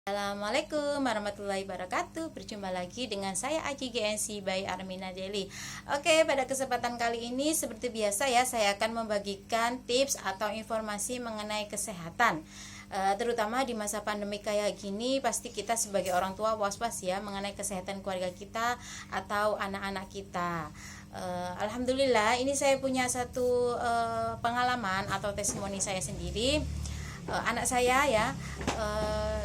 Assalamualaikum warahmatullahi wabarakatuh. Berjumpa lagi dengan saya Aji GNC by Armina Deli. Oke, pada kesempatan kali ini seperti biasa ya, saya akan membagikan tips atau informasi mengenai kesehatan. Terutama di masa pandemi kayak gini, pasti kita sebagai orang tua was-was ya mengenai kesehatan keluarga kita atau anak-anak kita. Alhamdulillah, ini saya punya satu pengalaman atau testimoni saya sendiri. Anak saya ya,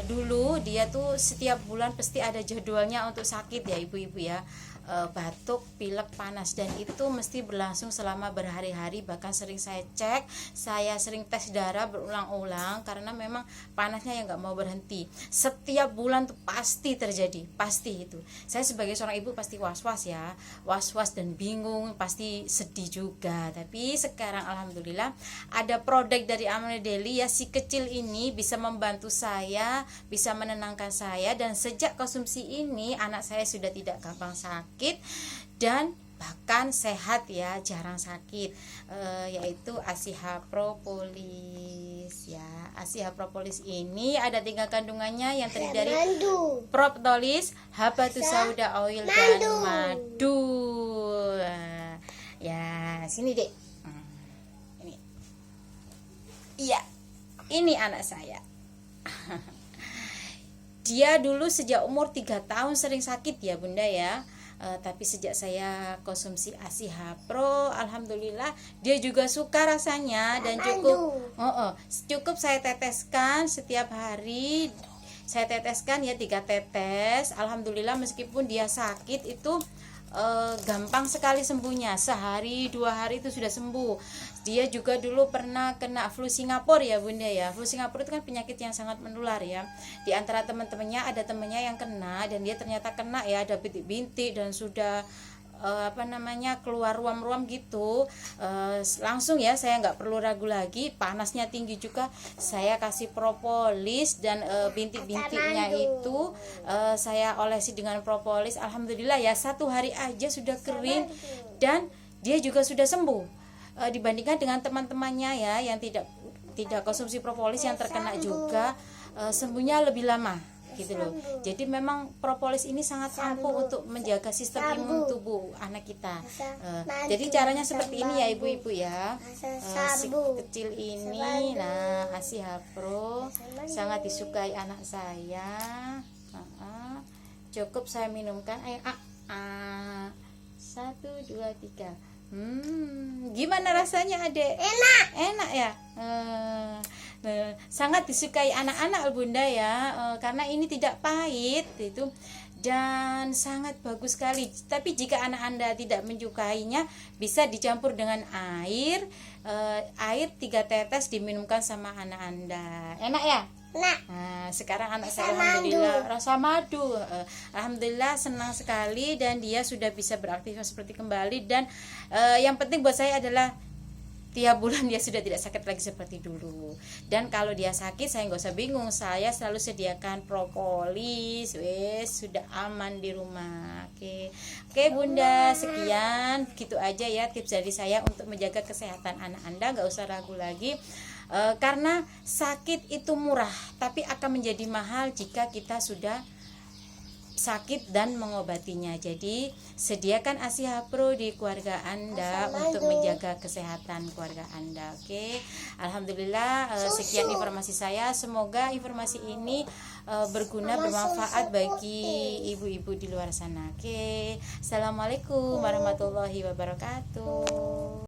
dulu dia tuh setiap bulan pasti ada jadwalnya untuk sakit ya ibu-ibu ya, batuk, pilek, panas, dan itu mesti berlangsung selama berhari-hari. Bahkan sering saya cek, saya sering tes darah berulang-ulang karena memang panasnya yang nggak mau berhenti. Setiap bulan tuh pasti terjadi, pasti itu. Saya sebagai seorang ibu pasti was-was ya, was-was dan bingung, pasti sedih juga. Tapi sekarang alhamdulillah ada produk dari Armina Deli ya, si kecil ini bisa membantu saya, bisa menenangkan saya, dan sejak konsumsi ini anak saya sudah tidak gampang sakit dan bahkan sehat ya, jarang sakit, yaitu Asiha Propolis ya. Asiha Propolis ini ada 3 kandungannya yang terdiri dari propolis, habatus sauda oil, dan madu. Ya, sini dek. Ini. Iya. Ini anak saya. Dia dulu sejak umur 3 tahun sering sakit ya bunda ya. Tapi sejak saya konsumsi Asiha Pro, alhamdulillah dia juga suka rasanya, dan cukup saya teteskan setiap hari. Saya teteskan ya 3 tetes. Alhamdulillah meskipun dia sakit itu gampang sekali sembuhnya, sehari 2 hari itu sudah sembuh. Dia juga dulu pernah kena flu Singapura ya bunda ya. Flu Singapura itu kan penyakit yang sangat menular ya. Di antara teman-temannya ada temannya yang kena, dan dia ternyata kena ya, ada bintik-bintik dan sudah keluar ruam-ruam gitu. Langsung ya, saya nggak perlu ragu lagi, panasnya tinggi juga, saya kasih propolis, dan bintik-bintiknya itu saya olesi dengan propolis. Alhamdulillah ya, 1 hari aja sudah kering dan dia juga sudah sembuh. Dibandingkan dengan teman-temannya ya yang tidak konsumsi propolis, yang terkena juga, sembuhnya lebih lama gitu loh. Jadi memang propolis ini sangat ampuh untuk menjaga sistem imun tubuh anak kita. Jadi caranya seperti ini ya ibu-ibu ya. Si kecil ini, nah Asiha Pro sangat disukai anak saya. Cukup saya minumkan air 1, 2, 3. Gimana rasanya adek? Enak ya. Sangat disukai anak-anak bunda ya, karena ini tidak pahit itu, dan sangat bagus sekali. Tapi jika anak anda tidak menyukainya, bisa dicampur dengan air 3 tetes diminumkan sama anak anda. Enak ya? Nah, sekarang anak saya alhamdulillah rasa madu, alhamdulillah senang sekali, dan dia sudah bisa beraktivitas seperti kembali. Dan yang penting buat saya adalah tiap bulan dia sudah tidak sakit lagi seperti dulu. Dan kalau dia sakit, saya nggak usah bingung, saya selalu sediakan propolis, sudah aman di rumah. Oke bunda, sekian gitu aja ya tips dari saya untuk menjaga kesehatan anak anda. Nggak usah ragu lagi, karena sakit itu murah, tapi akan menjadi mahal jika kita sudah sakit dan mengobatinya. Jadi sediakan Asiha Pro di keluarga anda untuk menjaga kesehatan keluarga anda. Oke, alhamdulillah, sekian informasi saya. Semoga informasi ini berguna, bermanfaat bagi ibu-ibu di luar sana. Oke, assalamualaikum warahmatullahi wabarakatuh.